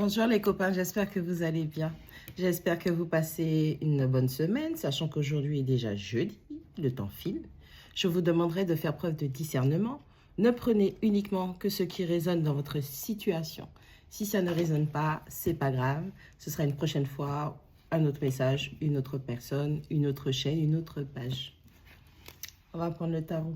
Bonjour les copains, j'espère que vous allez bien. J'espère que vous passez une bonne semaine, sachant qu'aujourd'hui est déjà jeudi, le temps file. Je vous demanderai de faire preuve de discernement. Ne prenez uniquement que ce qui résonne dans votre situation. Si ça ne résonne pas, c'est pas grave. Ce sera une prochaine fois, un autre message, une autre personne, une autre chaîne, une autre page. On va prendre le tarot.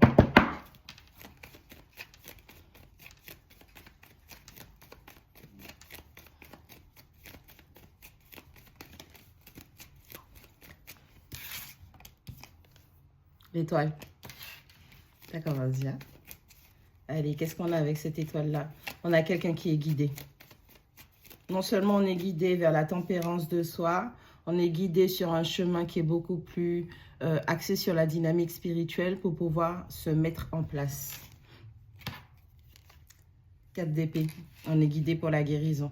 L'étoile. D'accord, vas-y. Hein. Allez, qu'est-ce qu'on a avec cette étoile-là? On a quelqu'un qui est guidé. Non seulement on est guidé vers la tempérance de soi, on est guidé sur un chemin qui est beaucoup plus axé sur la dynamique spirituelle pour pouvoir se mettre en place. 4 d'épée, on est guidé pour la guérison.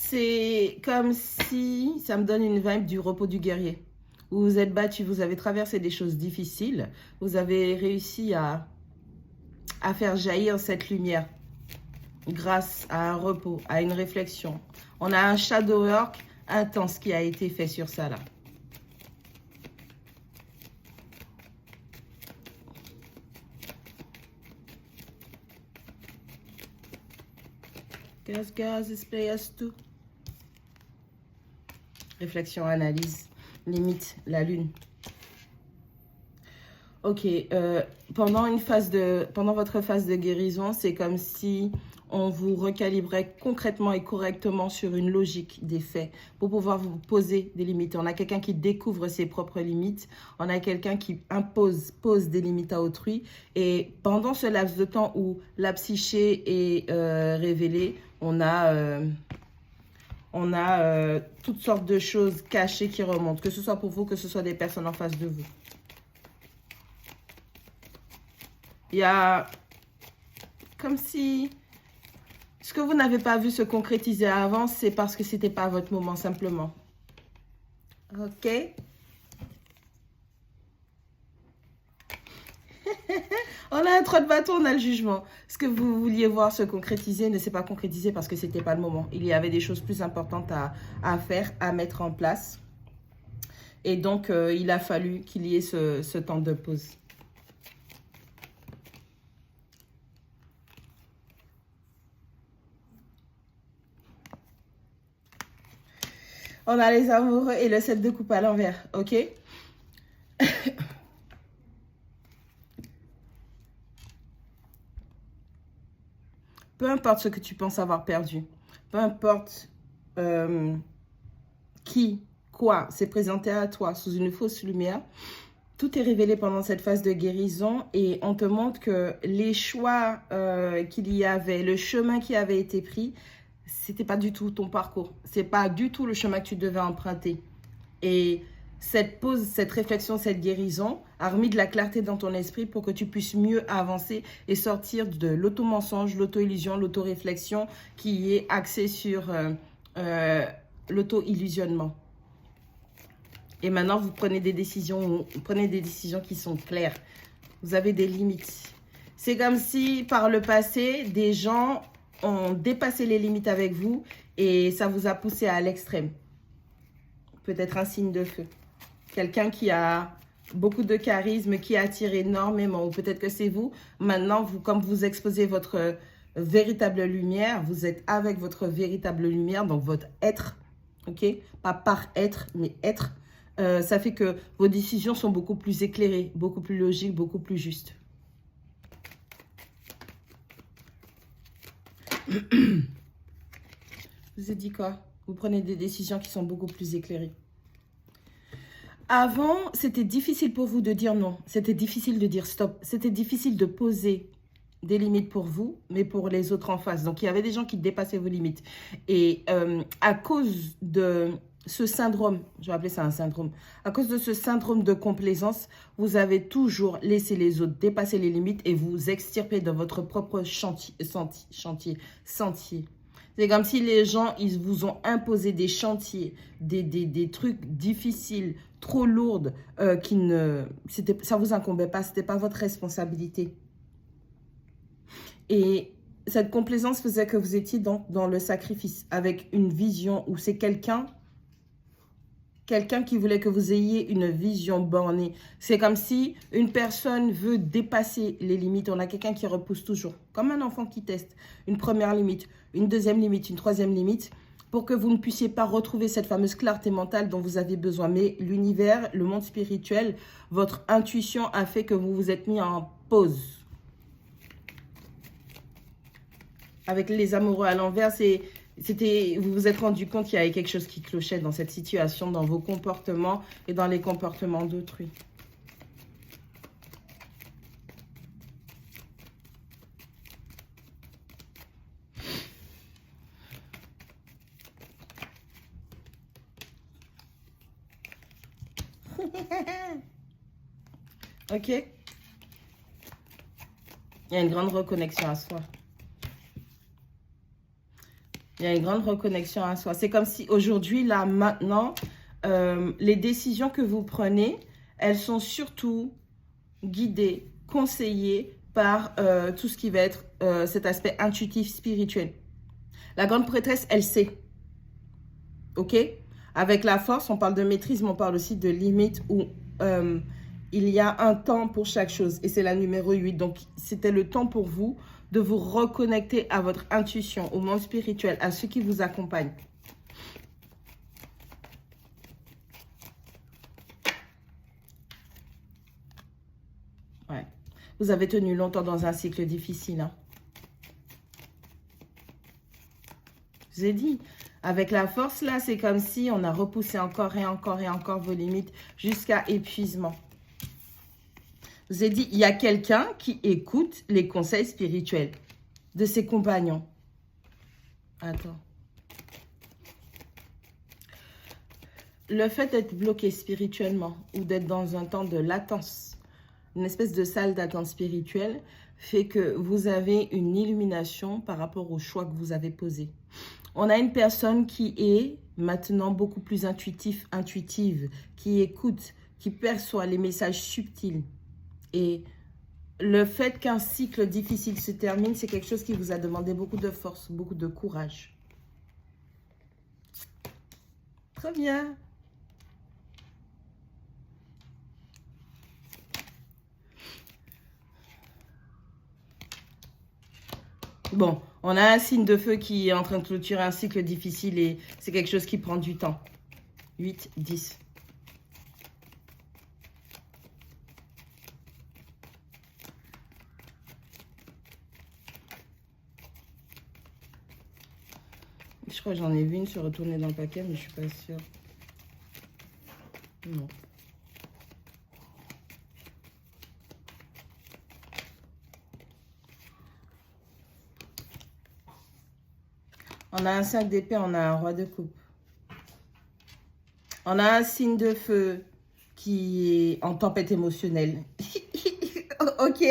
C'est comme si ça me donne une vibe du repos du guerrier. Vous vous êtes battu, vous avez traversé des choses difficiles, vous avez réussi à faire jaillir cette lumière grâce à un repos, à une réflexion. On a un shadow work intense qui a été fait sur ça là. Gaz, players too. Réflexion, analyse, limite, la lune. Ok, pendant votre phase de guérison, c'est comme si on vous recalibrait concrètement et correctement sur une logique des faits pour pouvoir vous poser des limites. On a quelqu'un qui découvre ses propres limites, on a quelqu'un qui pose des limites à autrui. Et pendant ce laps de temps où la psyché est révélée, on a toutes sortes de choses cachées qui remontent, que ce soit pour vous, que ce soit des personnes en face de vous. Il y a comme si ce que vous n'avez pas vu se concrétiser avant, c'est parce que ce n'était pas votre moment simplement. Ok. On a un 3 de bâton, on a le jugement. Ce que vous vouliez voir se concrétiser ne s'est pas concrétisé parce que ce n'était pas le moment. Il y avait des choses plus importantes à faire, à mettre en place. Et donc, il a fallu qu'il y ait ce temps de pause. On a les amoureux et le 7 de coupe à l'envers, ok? Peu importe ce que tu penses avoir perdu, peu importe qui, quoi s'est présenté à toi sous une fausse lumière, tout est révélé pendant cette phase de guérison et on te montre que les choix qu'il y avait, le chemin qui avait été pris, c'était pas du tout ton parcours. C'est pas du tout le chemin que tu devais emprunter. Et cette pause, cette réflexion, cette guérison a remis de la clarté dans ton esprit pour que tu puisses mieux avancer et sortir de l'auto-mensonge, l'auto-illusion, l'auto-réflexion qui est axée sur l'auto-illusionnement. Et maintenant, vous prenez des décisions qui sont claires. Vous avez des limites. C'est comme si, par le passé, des gens ont dépassé les limites avec vous et ça vous a poussé à l'extrême. Peut-être un signe de feu. Quelqu'un qui a beaucoup de charisme, qui attire énormément. Ou peut-être que c'est vous. Maintenant, comme vous exposez votre véritable lumière, vous êtes avec votre véritable lumière, donc votre être, ok? Pas par être, mais être. Ça fait que vos décisions sont beaucoup plus éclairées, beaucoup plus logiques, beaucoup plus justes. Je vous ai dit quoi? Vous prenez des décisions qui sont beaucoup plus éclairées. Avant, c'était difficile pour vous de dire non. C'était difficile de dire stop. C'était difficile de poser des limites pour vous, mais pour les autres en face. Donc, il y avait des gens qui dépassaient vos limites. Et à cause de ce syndrome, je vais appeler ça un syndrome, à cause de ce syndrome de complaisance, vous avez toujours laissé les autres dépasser les limites et vous extirper de votre propre sentier. C'est comme si les gens, ils vous ont imposé des chantiers, des trucs difficiles, trop lourds, ça vous incombait pas, c'était pas votre responsabilité. Et cette complaisance faisait que vous étiez dans le sacrifice, avec une vision où c'est quelqu'un qui voulait que vous ayez une vision bornée. C'est comme si une personne veut dépasser les limites. On a quelqu'un qui repousse toujours, comme un enfant qui teste. Une première limite, une deuxième limite, une troisième limite, pour que vous ne puissiez pas retrouver cette fameuse clarté mentale dont vous avez besoin. Mais l'univers, le monde spirituel, votre intuition a fait que vous vous êtes mis en pause. Avec les amoureux à l'envers, vous vous êtes rendu compte qu'il y avait quelque chose qui clochait dans cette situation, dans vos comportements et dans les comportements d'autrui. Ok? Il y a une grande reconnexion à soi. Il y a une grande reconnexion à soi. C'est comme si aujourd'hui, là, maintenant, les décisions que vous prenez, elles sont surtout guidées, conseillées par tout ce qui va être cet aspect intuitif, spirituel. La grande prêtresse, elle sait. Ok? Avec la force, on parle de maîtrise, mais on parle aussi de limite où il y a un temps pour chaque chose. Et c'est la numéro 8. Donc, c'était le temps pour vous de vous reconnecter à votre intuition, au monde spirituel, à ceux qui vous accompagnent. Ouais. Vous avez tenu longtemps dans un cycle difficile. Hein. Je vous ai dit, avec la force, là, c'est comme si on a repoussé encore et encore et encore vos limites jusqu'à épuisement. Je vous ai dit, il y a quelqu'un qui écoute les conseils spirituels de ses compagnons. Attends. Le fait d'être bloqué spirituellement ou d'être dans un temps de latence, une espèce de salle d'attente spirituelle, fait que vous avez une illumination par rapport au choix que vous avez posé. On a une personne qui est maintenant beaucoup plus intuitive, qui écoute, qui perçoit les messages subtils. Et le fait qu'un cycle difficile se termine, c'est quelque chose qui vous a demandé beaucoup de force, beaucoup de courage. Très bien. Bon, on a un signe de feu qui est en train de clôturer un cycle difficile et c'est quelque chose qui prend du temps. 8, 10. Je crois que j'en ai vu une se retourner dans le paquet, mais je suis pas sûre. Non. On a un 5 d'épée, on a un roi de coupe. On a un signe de feu qui est en tempête émotionnelle. Ok?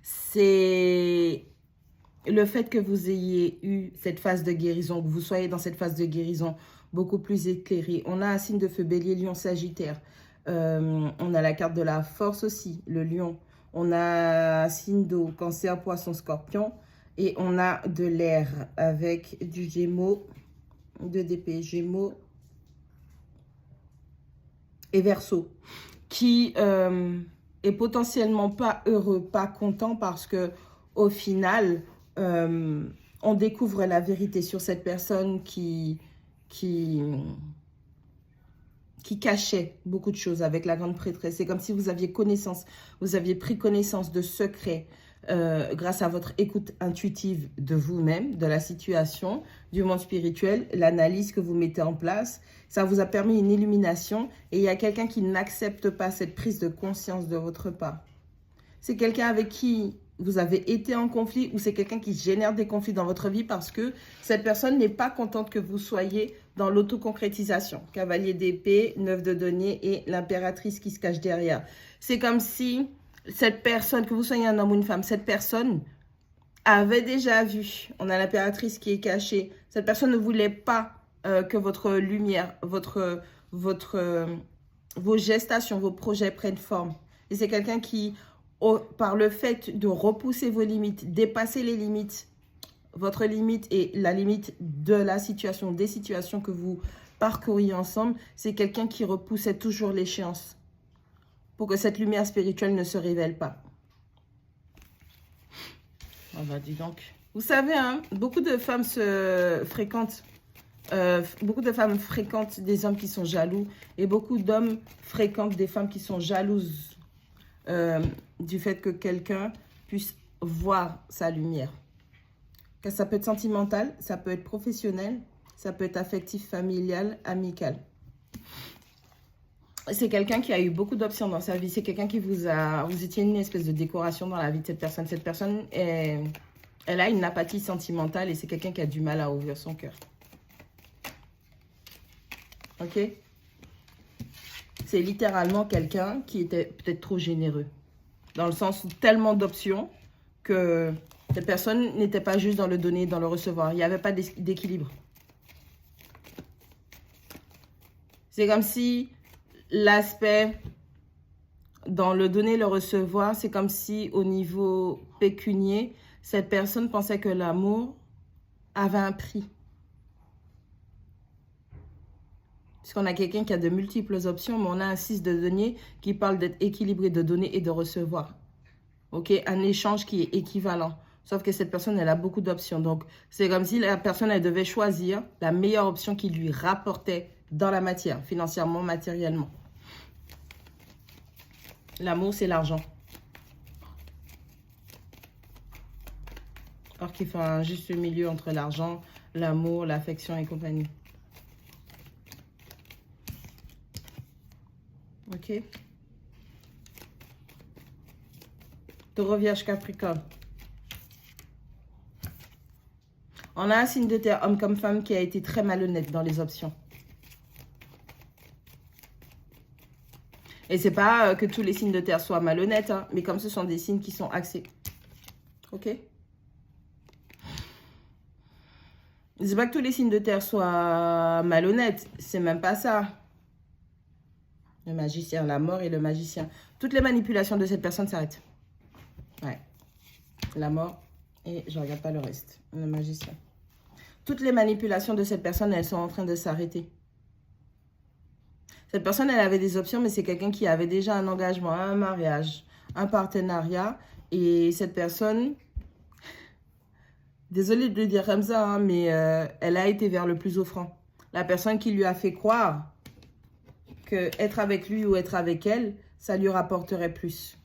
C'est le fait que vous ayez eu cette phase de guérison, que vous soyez dans cette phase de guérison beaucoup plus éclairée. On a un signe de feu, bélier, lion, sagittaire. On a la carte de la force aussi, le lion. On a un signe d'eau, cancer, poisson, scorpion. Et on a de l'air avec du gémeaux, 2 d'épée, gémeaux et verseau. Qui est potentiellement pas heureux, pas content parce que au final, on découvre la vérité sur cette personne qui cachait beaucoup de choses avec la grande prêtresse. C'est comme si vous aviez connaissance, vous aviez pris connaissance de secrets grâce à votre écoute intuitive de vous-même, de la situation, du monde spirituel, l'analyse que vous mettez en place. Ça vous a permis une illumination et il y a quelqu'un qui n'accepte pas cette prise de conscience de votre part. C'est quelqu'un avec qui vous avez été en conflit ou c'est quelqu'un qui génère des conflits dans votre vie parce que cette personne n'est pas contente que vous soyez dans l'autoconcrétisation. Cavalier d'épée, 9 de denier et l'impératrice qui se cache derrière. C'est comme si cette personne, que vous soyez un homme ou une femme, cette personne avait déjà vu, on a l'impératrice qui est cachée, cette personne ne voulait pas que votre lumière, vos gestations, vos projets prennent forme. Et c'est quelqu'un qui, par le fait de repousser vos limites, dépasser les limites, votre limite et la limite de la situation, des situations que vous parcouriez ensemble, c'est quelqu'un qui repoussait toujours l'échéance pour que cette lumière spirituelle ne se révèle pas. Oh bah dis donc. Vous savez, hein, beaucoup de femmes fréquentent des hommes qui sont jaloux et beaucoup d'hommes fréquentent des femmes qui sont jalouses du fait que quelqu'un puisse voir sa lumière. Ça peut être sentimental, ça peut être professionnel, ça peut être affectif, familial, amical. C'est quelqu'un qui a eu beaucoup d'options dans sa vie. C'est quelqu'un qui vous étiez une espèce de décoration dans la vie de cette personne. Cette personne, elle a une apathie sentimentale et c'est quelqu'un qui a du mal à ouvrir son cœur. Ok? C'est littéralement quelqu'un qui était peut-être trop généreux. Dans le sens où tellement d'options que cette personne n'était pas juste dans le donner et dans le recevoir. Il n'y avait pas d'équilibre. C'est comme si l'aspect dans le donner et le recevoir, c'est comme si au niveau pécunier, cette personne pensait que l'amour avait un prix. Puisqu'on a quelqu'un qui a de multiples options, mais on a un 6 de denier qui parle d'être équilibré, de donner et de recevoir. Ok, un échange qui est équivalent. Sauf que cette personne, elle a beaucoup d'options. Donc, c'est comme si la personne, elle devait choisir la meilleure option qui lui rapportait dans la matière, financièrement, matériellement. L'amour, c'est l'argent. Alors qu'il faut un juste milieu entre l'argent, l'amour, l'affection et compagnie. Ok. Taureau, Vierge, Capricorne. On a un signe de terre, homme comme femme, qui a été très malhonnête dans les options. Et c'est pas que tous les signes de terre soient malhonnêtes, hein, mais comme ce sont des signes qui sont axés. Ok? C'est pas que tous les signes de terre soient malhonnêtes, c'est même pas ça. Le magicien, la mort et le magicien. Toutes les manipulations de cette personne s'arrêtent. Ouais. La mort et je regarde pas le reste. Le magicien. Toutes les manipulations de cette personne, elles sont en train de s'arrêter. Cette personne, elle avait des options, mais c'est quelqu'un qui avait déjà un engagement, un mariage, un partenariat. Et cette personne, désolée de le dire comme ça, hein, mais elle a été vers le plus offrant. La personne qui lui a fait croire que être avec lui ou être avec elle, ça lui rapporterait plus.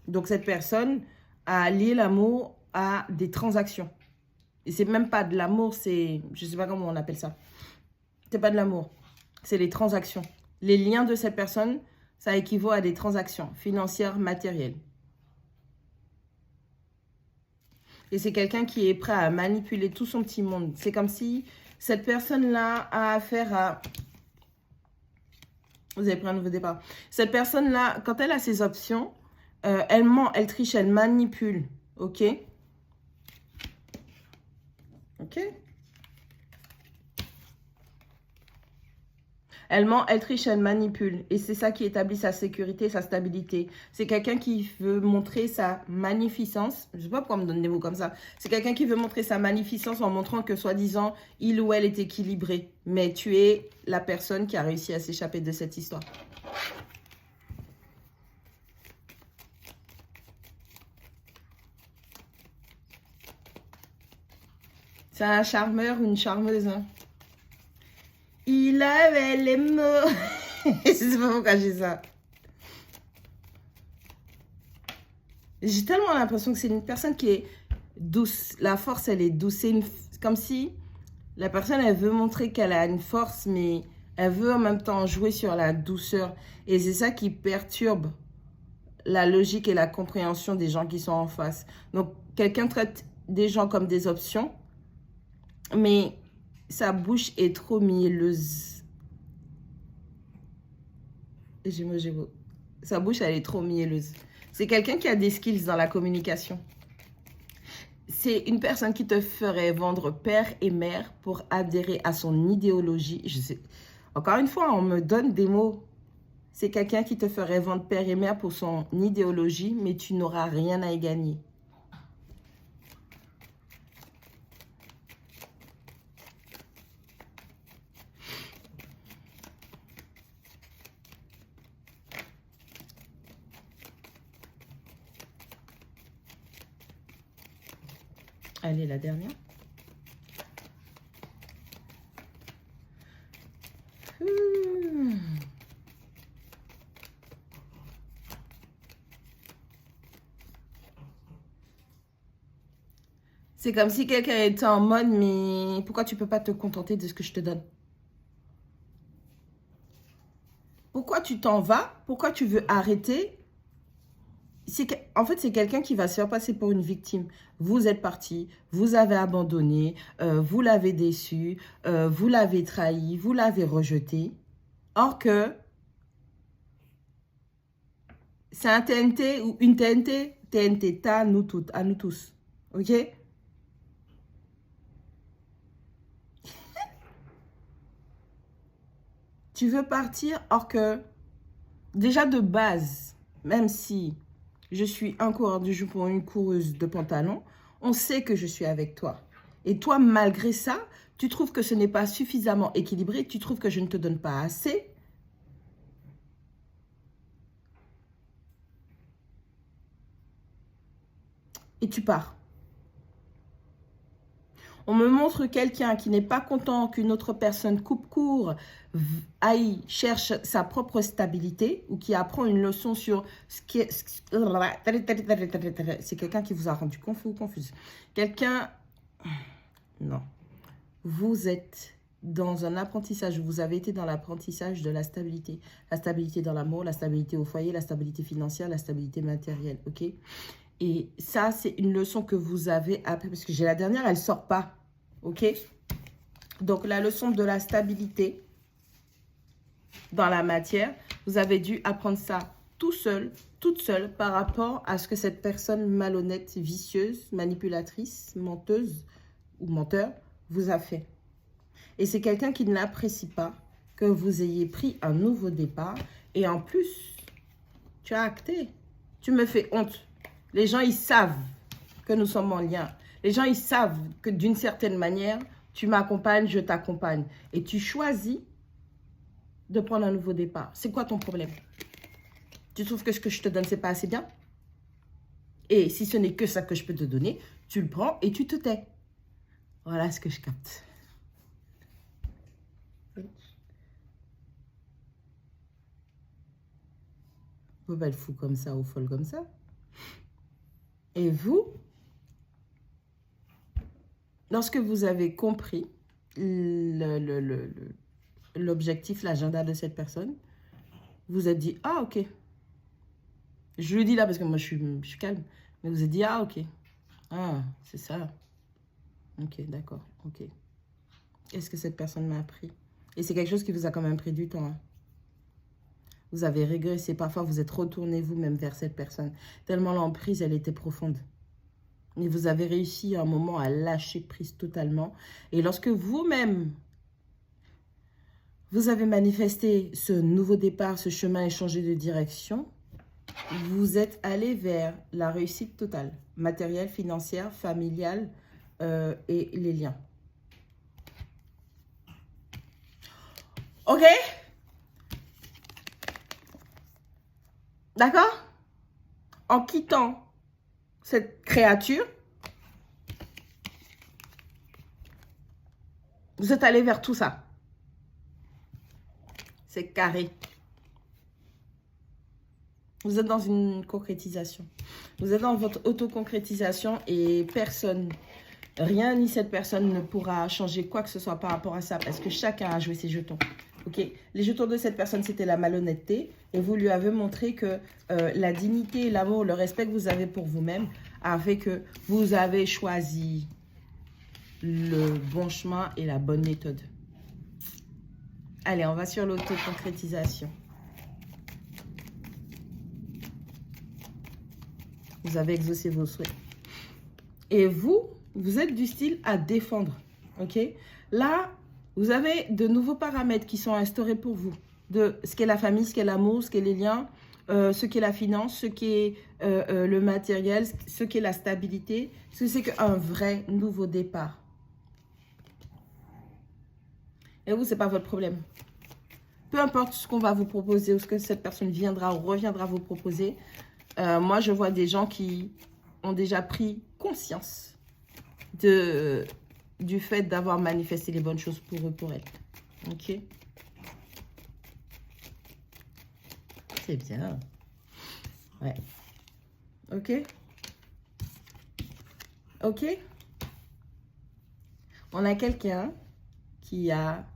Donc cette personne a lié l'amour à des transactions. Et c'est même pas de l'amour, c'est... Je sais pas comment on appelle ça. C'est pas de l'amour. C'est les transactions. Les liens de cette personne, ça équivaut à des transactions financières, matérielles. Et c'est quelqu'un qui est prêt à manipuler tout son petit monde. C'est comme si cette personne-là a affaire à... Vous avez pris un nouveau départ. Cette personne-là, quand elle a ses options, elle ment, elle triche, elle manipule. Ok? Ok? Elle ment, elle triche, elle manipule. Et c'est ça qui établit sa sécurité, sa stabilité. C'est quelqu'un qui veut montrer sa magnificence. Je ne sais pas pourquoi me donner des mots comme ça. C'est quelqu'un qui veut montrer sa magnificence en montrant que, soi-disant, il ou elle est équilibré. Mais tu es la personne qui a réussi à s'échapper de cette histoire. C'est un charmeur ou une charmeuse, hein. Il avait les mots. Je sais pas pourquoi j'ai ça. J'ai tellement l'impression que c'est une personne qui est douce. La force, elle est douce. C'est comme si la personne, elle veut montrer qu'elle a une force, mais elle veut en même temps jouer sur la douceur. Et c'est ça qui perturbe la logique et la compréhension des gens qui sont en face. Donc, quelqu'un traite des gens comme des options, mais sa bouche est trop mielleuse. Gémeaux. Sa bouche, elle est trop mielleuse. C'est quelqu'un qui a des skills dans la communication. C'est une personne qui te ferait vendre père et mère pour adhérer à son idéologie. Je sais. Encore une fois, on me donne des mots. C'est quelqu'un qui te ferait vendre père et mère pour son idéologie, mais tu n'auras rien à y gagner. Allez, la dernière. C'est comme si quelqu'un était en mode, mais pourquoi tu peux pas te contenter de ce que je te donne? Pourquoi tu t'en vas? Pourquoi tu veux arrêter? En fait, c'est quelqu'un qui va se faire passer pour une victime. Vous êtes parti, vous avez abandonné, vous l'avez déçu, vous l'avez trahi, vous l'avez rejeté. Or que c'est un TNT ou une TNT. TNT, à nous toutes, à nous tous. Ok? Tu veux partir, or que déjà de base, même si je suis un coureur de jupes ou une coureuse de pantalon, on sait que je suis avec toi. Et toi, malgré ça, tu trouves que ce n'est pas suffisamment équilibré, tu trouves que je ne te donne pas assez. Et tu pars. On me montre quelqu'un qui n'est pas content qu'une autre personne coupe court, aille, cherche sa propre stabilité ou qui apprend une leçon sur ce qui est... C'est quelqu'un qui vous a rendu confus ou confuse. Quelqu'un... Non. Vous êtes dans un apprentissage, vous avez été dans l'apprentissage de la stabilité. La stabilité dans l'amour, la stabilité au foyer, la stabilité financière, la stabilité matérielle, ok? Et ça, c'est une leçon que vous avez appris, parce que j'ai la dernière, elle ne sort pas, ok? Donc, la leçon de la stabilité dans la matière, vous avez dû apprendre ça tout seul, toute seule, par rapport à ce que cette personne malhonnête, vicieuse, manipulatrice, menteuse ou menteur vous a fait. Et c'est quelqu'un qui ne l'apprécie pas, que vous ayez pris un nouveau départ. Et en plus, tu as acté. Tu me fais honte. Les gens, ils savent que nous sommes en lien. Les gens, ils savent que d'une certaine manière, tu m'accompagnes, je t'accompagne. Et tu choisis de prendre un nouveau départ. C'est quoi ton problème? Tu trouves que ce que je te donne, c'est pas assez bien? Et si ce n'est que ça que je peux te donner, tu le prends et tu te tais. Voilà ce que je capte. Vous pas être fou comme ça ou folle comme ça. Et vous, lorsque vous avez compris l'objectif, l'agenda de cette personne, vous êtes dit, ah ok. Je lui dis là parce que moi je suis calme. Mais vous êtes dit, ah ok. Ah, c'est ça. Ok, d'accord, ok. Qu'est-ce que cette personne m'a appris? Et c'est quelque chose qui vous a quand même pris du temps. Hein. Vous avez régressé. Parfois, vous êtes retourné vous-même vers cette personne. Tellement l'emprise, elle était profonde. Mais vous avez réussi à un moment à lâcher prise totalement. Et lorsque vous-même, vous avez manifesté ce nouveau départ, ce chemin et changé de direction, vous êtes allé vers la réussite totale. Matérielle, financière, familiale et les liens. Ok? D'accord? En quittant cette créature, vous êtes allé vers tout ça. C'est carré. Vous êtes dans une concrétisation. Vous êtes dans votre auto-concrétisation et personne, rien ni cette personne ne pourra changer quoi que ce soit par rapport à ça parce que chacun a joué ses jetons. Ok, les jetons de cette personne, c'était la malhonnêteté. Et vous lui avez montré que la dignité, l'amour, le respect que vous avez pour vous-même a fait que vous avez choisi le bon chemin et la bonne méthode. Allez, on va sur l'auto-concrétisation. Vous avez exaucé vos souhaits. Et vous êtes du style à défendre. Ok, là, vous avez de nouveaux paramètres qui sont instaurés pour vous. De ce qu'est la famille, ce qu'est l'amour, ce qu'est les liens, ce qu'est la finance, ce qu'est le matériel, ce qu'est la stabilité. Ce que c'est qu'un vrai nouveau départ. Et vous, ce n'est pas votre problème. Peu importe ce qu'on va vous proposer ou ce que cette personne viendra ou reviendra vous proposer. Moi, je vois des gens qui ont déjà pris conscience du fait d'avoir manifesté les bonnes choses pour eux, pour elles. Ok? C'est bien. Ouais. Ok? Ok? On a quelqu'un qui a...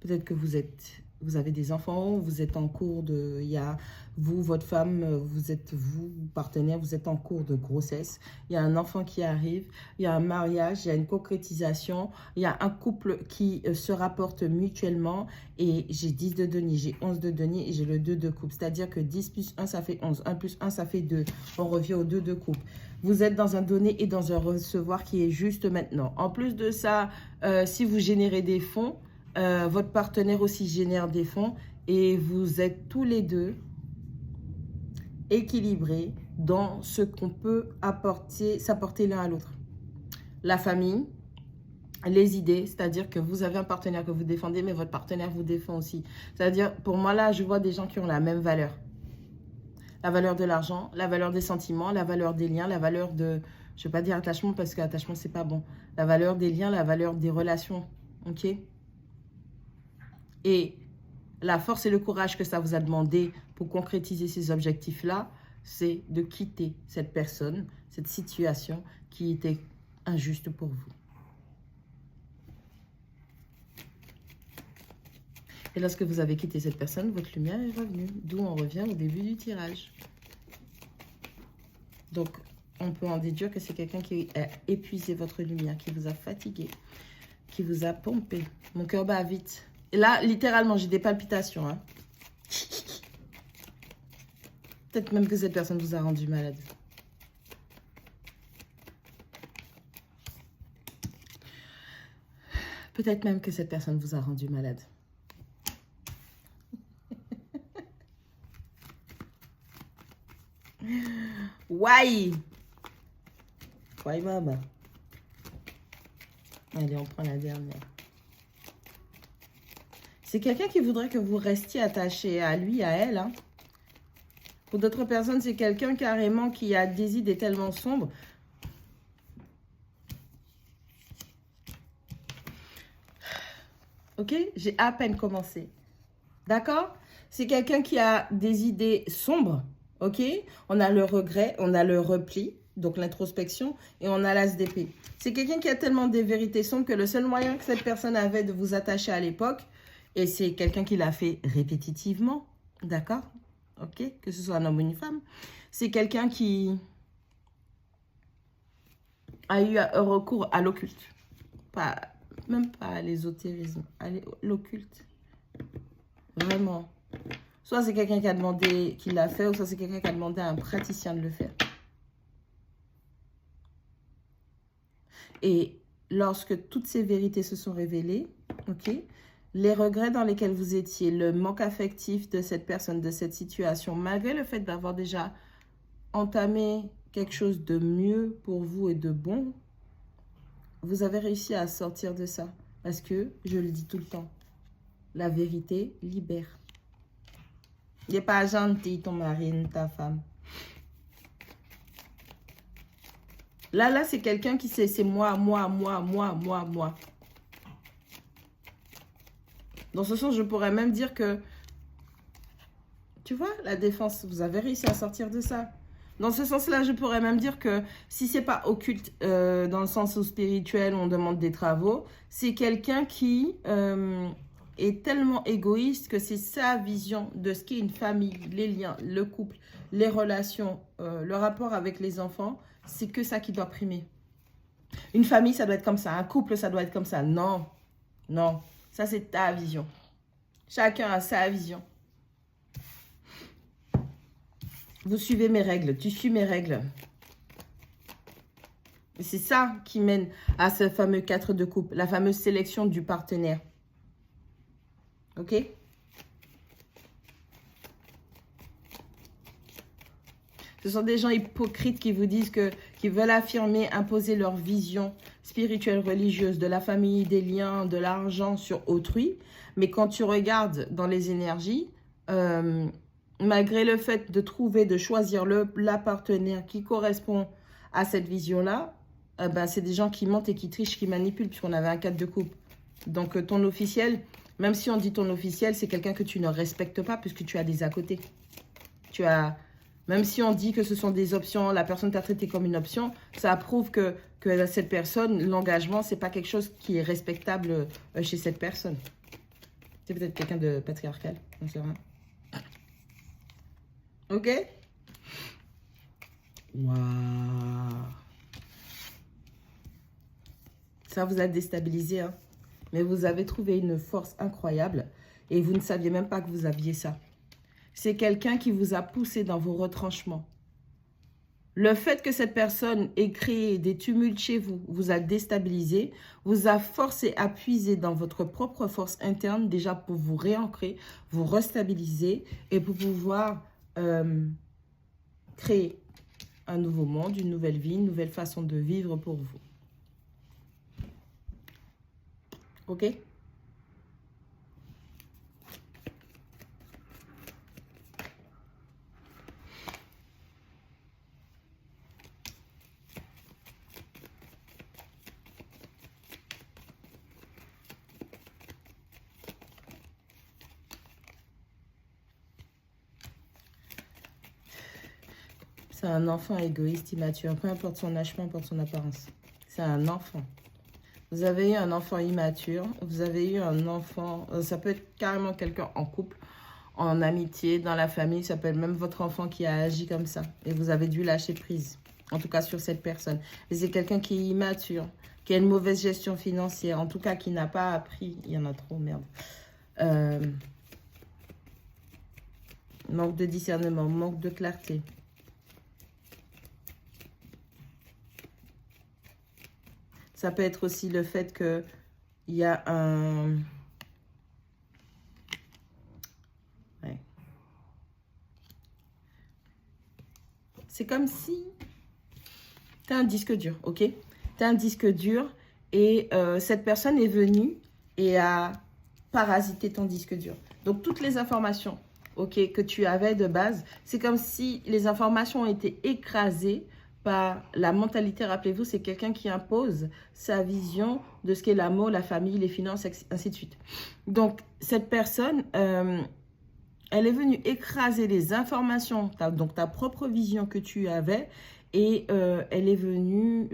Peut-être que vous avez des enfants, vous êtes en cours de... Il y a vous, votre femme, vous, partenaire, vous êtes en cours de grossesse. Il y a un enfant qui arrive, il y a un mariage, il y a une concrétisation, il y a un couple qui se rapporte mutuellement. Et j'ai 10 de denier, j'ai 11 de denier et j'ai le 2 de coupe. C'est-à-dire que 10 plus 1, ça fait 11. 1 plus 1, ça fait 2. On revient au 2 de coupe. Vous êtes dans un donner et dans un recevoir qui est juste maintenant. En plus de ça, si vous générez des fonds, votre partenaire aussi génère des fonds et vous êtes tous les deux équilibrés dans ce qu'on peut s'apporter l'un à l'autre. La famille, les idées, c'est-à-dire que vous avez un partenaire que vous défendez, mais votre partenaire vous défend aussi. C'est-à-dire, pour moi là, je vois des gens qui ont la même valeur. La valeur de l'argent, la valeur des sentiments, la valeur des liens, la valeur de... Je ne vais pas dire attachement parce que attachement, c'est pas bon. La valeur des liens, la valeur des relations. Ok? Et la force et le courage que ça vous a demandé pour concrétiser ces objectifs-là, c'est de quitter cette personne, cette situation qui était injuste pour vous. Et lorsque vous avez quitté cette personne, votre lumière est revenue. D'où on revient au début du tirage. Donc, on peut en déduire que c'est quelqu'un qui a épuisé votre lumière, qui vous a fatigué, qui vous a pompé. Mon cœur bat vite. Et là, littéralement, j'ai des palpitations. Hein. Peut-être même que cette personne vous a rendu malade. Peut-être même que cette personne vous a rendu malade. Why? Why, maman? Allez, on prend la dernière. C'est quelqu'un qui voudrait que vous restiez attaché à lui, à elle. Hein. Pour d'autres personnes, c'est quelqu'un carrément qui a des idées tellement sombres. Ok? J'ai à peine commencé. D'accord? C'est quelqu'un qui a des idées sombres. Ok? On a le regret, on a le repli, donc l'introspection, et on a l'as d'épée. C'est quelqu'un qui a tellement des vérités sombres que le seul moyen que cette personne avait de vous attacher à l'époque, et c'est quelqu'un qui l'a fait répétitivement, d'accord? Ok? Que ce soit un homme ou une femme. C'est quelqu'un qui a eu recours à l'occulte. Même pas à l'ésotérisme, à l'occulte. Vraiment. Soit c'est quelqu'un qui a demandé qu'il l'a fait, ou soit c'est quelqu'un qui a demandé à un praticien de le faire. Et lorsque toutes ces vérités se sont révélées, ok, les regrets dans lesquels vous étiez, le manque affectif de cette personne, de cette situation, malgré le fait d'avoir déjà entamé quelque chose de mieux pour vous et de bon, vous avez réussi à sortir de ça. Parce que, je le dis tout le temps, la vérité libère. Il n'est pas gentil, ton mari, ta femme. Là, c'est quelqu'un qui sait, c'est moi. Dans ce sens, je pourrais même dire que, tu vois, la défense, vous avez réussi à sortir de ça. Dans ce sens-là, je pourrais même dire que si ce n'est pas occulte, dans le sens spirituel, on demande des travaux, c'est quelqu'un qui est tellement égoïste que c'est sa vision de ce qu'est une famille, les liens, le couple, les relations, le rapport avec les enfants. C'est que ça qui doit primer. Une famille, ça doit être comme ça. Un couple, ça doit être comme ça. Non, non. Ça, c'est ta vision. Chacun a sa vision. Vous suivez mes règles. Tu suis mes règles. Et c'est ça qui mène à ce fameux 4 de coupe. La fameuse sélection du partenaire. Ok? Ce sont des gens hypocrites qui vous disent qu'ils veulent affirmer, imposer leur vision spirituelle, religieuse, de la famille, des liens, de l'argent sur autrui. Mais quand tu regardes dans les énergies, malgré le fait de trouver, de choisir la partenaire qui correspond à cette vision-là, c'est des gens qui mentent et qui trichent, qui manipulent, puisqu'on avait un 4 de coupe. Donc ton officiel, même si on dit ton officiel, c'est quelqu'un que tu ne respectes pas, puisque tu as des à côté. Tu as... Même si on dit que ce sont des options, la personne t'a traité comme une option, ça prouve que cette personne, l'engagement, c'est pas quelque chose qui est respectable chez cette personne. C'est peut-être quelqu'un de patriarcal, on sait rien. Ok? Waouh! Ça vous a déstabilisé, hein? Mais vous avez trouvé une force incroyable et vous ne saviez même pas que vous aviez ça. C'est quelqu'un qui vous a poussé dans vos retranchements. Le fait que cette personne ait créé des tumultes chez vous, vous a déstabilisé, vous a forcé à puiser dans votre propre force interne, déjà pour vous réancrer, vous restabiliser et pour pouvoir créer un nouveau monde, une nouvelle vie, une nouvelle façon de vivre pour vous. Ok? C'est un enfant égoïste, immature, peu importe son âge, peu importe son apparence. C'est un enfant. Vous avez eu un enfant immature, vous avez eu un enfant, ça peut être carrément quelqu'un en couple, en amitié, dans la famille, ça peut être même votre enfant qui a agi comme ça. Et vous avez dû lâcher prise, en tout cas sur cette personne. Et c'est quelqu'un qui est immature, qui a une mauvaise gestion financière, en tout cas qui n'a pas appris, il y en a trop, merde. Manque de discernement, manque de clarté. Ça peut être aussi le fait qu'il y a un... Ouais. C'est comme si tu as un disque dur, ok? Tu as un disque dur et cette personne est venue et a parasité ton disque dur. Donc, toutes les informations, ok, que tu avais de base, c'est comme si les informations ont été écrasées par la mentalité. Rappelez-vous, c'est quelqu'un qui impose sa vision de ce qu'est l'amour, la famille, les finances, ainsi de suite. Donc, cette personne, elle est venue écraser les informations, donc ta propre vision que tu avais, et elle est venue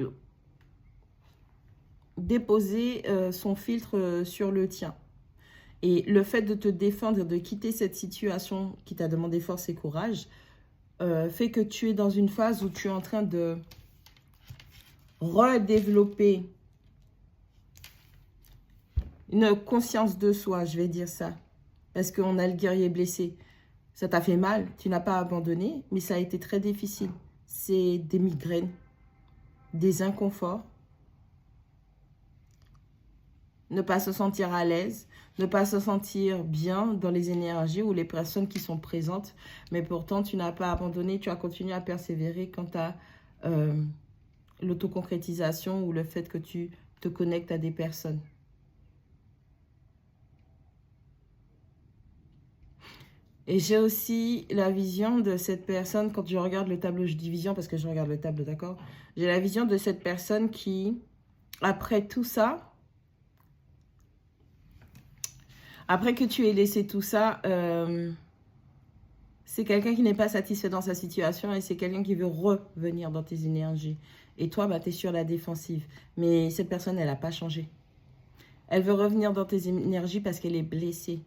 déposer son filtre sur le tien. Et le fait de te défendre, de quitter cette situation qui t'a demandé force et courage, fait que tu es dans une phase où tu es en train de redévelopper une conscience de soi, je vais dire ça. Parce qu'on a le guerrier blessé. Ça t'a fait mal, tu n'as pas abandonné, mais ça a été très difficile. C'est des migraines, des inconforts. Ne pas se sentir à l'aise, ne pas se sentir bien dans les énergies ou les personnes qui sont présentes. Mais pourtant, tu n'as pas abandonné, tu as continué à persévérer quant à l'autoconcrétisation ou le fait que tu te connectes à des personnes. Et j'ai aussi la vision de cette personne, quand je regarde le tableau, je dis vision parce que je regarde le tableau, d'accord? J'ai la vision de cette personne qui, après tout ça, après que tu aies laissé tout ça, c'est quelqu'un qui n'est pas satisfait dans sa situation et c'est quelqu'un qui veut revenir dans tes énergies. Et toi, tu es sur la défensive. Mais cette personne, elle n'a pas changé. Elle veut revenir dans tes énergies parce qu'elle est blessée.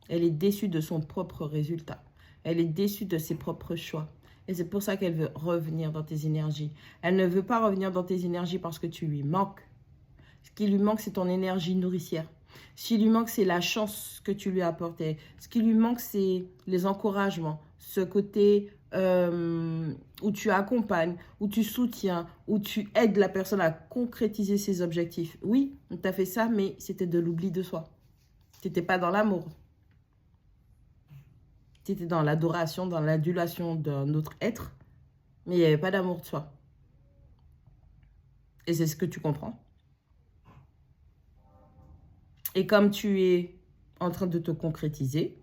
Elle est déçue de son propre résultat. Elle est déçue de ses propres choix. Et c'est pour ça qu'elle veut revenir dans tes énergies. Elle ne veut pas revenir dans tes énergies parce que tu lui manques. Ce qui lui manque, c'est ton énergie nourricière. Ce qui lui manque, c'est la chance que tu lui as apportée. Ce qui lui manque, c'est les encouragements. Ce côté où tu accompagnes, où tu soutiens, où tu aides la personne à concrétiser ses objectifs. Oui, tu as fait ça, mais c'était de l'oubli de soi. Tu n'étais pas dans l'amour. Tu étais dans l'adoration, dans l'adulation d'un autre être, mais il n'y avait pas d'amour de soi. Et c'est ce que tu comprends. Et comme tu es en train de te concrétiser,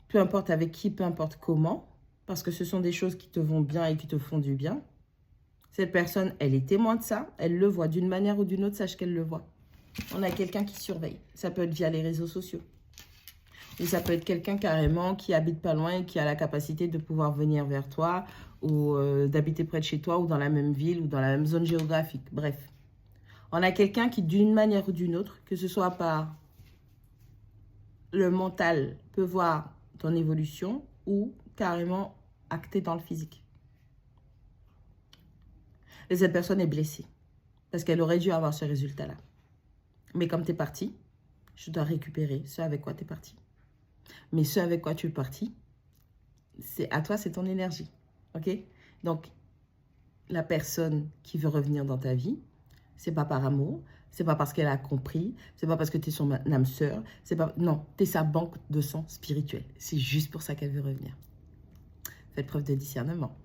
peu importe avec qui, peu importe comment, parce que ce sont des choses qui te vont bien et qui te font du bien, cette personne, elle est témoin de ça, elle le voit d'une manière ou d'une autre, sache qu'elle le voit. On a quelqu'un qui surveille. Ça peut être via les réseaux sociaux. Ou ça peut être quelqu'un carrément qui habite pas loin et qui a la capacité de pouvoir venir vers toi ou d'habiter près de chez toi ou dans la même ville ou dans la même zone géographique. Bref. On a quelqu'un qui, d'une manière ou d'une autre, que ce soit par le mental, peut voir ton évolution ou carrément acté dans le physique. Et cette personne est blessée parce qu'elle aurait dû avoir ce résultat-là. Mais comme tu es parti, je dois récupérer ce avec quoi tu es parti. Mais ce avec quoi tu es parti, à toi, c'est ton énergie. Ok? Donc, la personne qui veut revenir dans ta vie, c'est pas par amour, c'est pas parce qu'elle a compris, c'est pas parce que tu es son âme sœur, c'est pas... Non, tu es sa banque de sang spirituel. C'est juste pour ça qu'elle veut revenir. Faites preuve de discernement.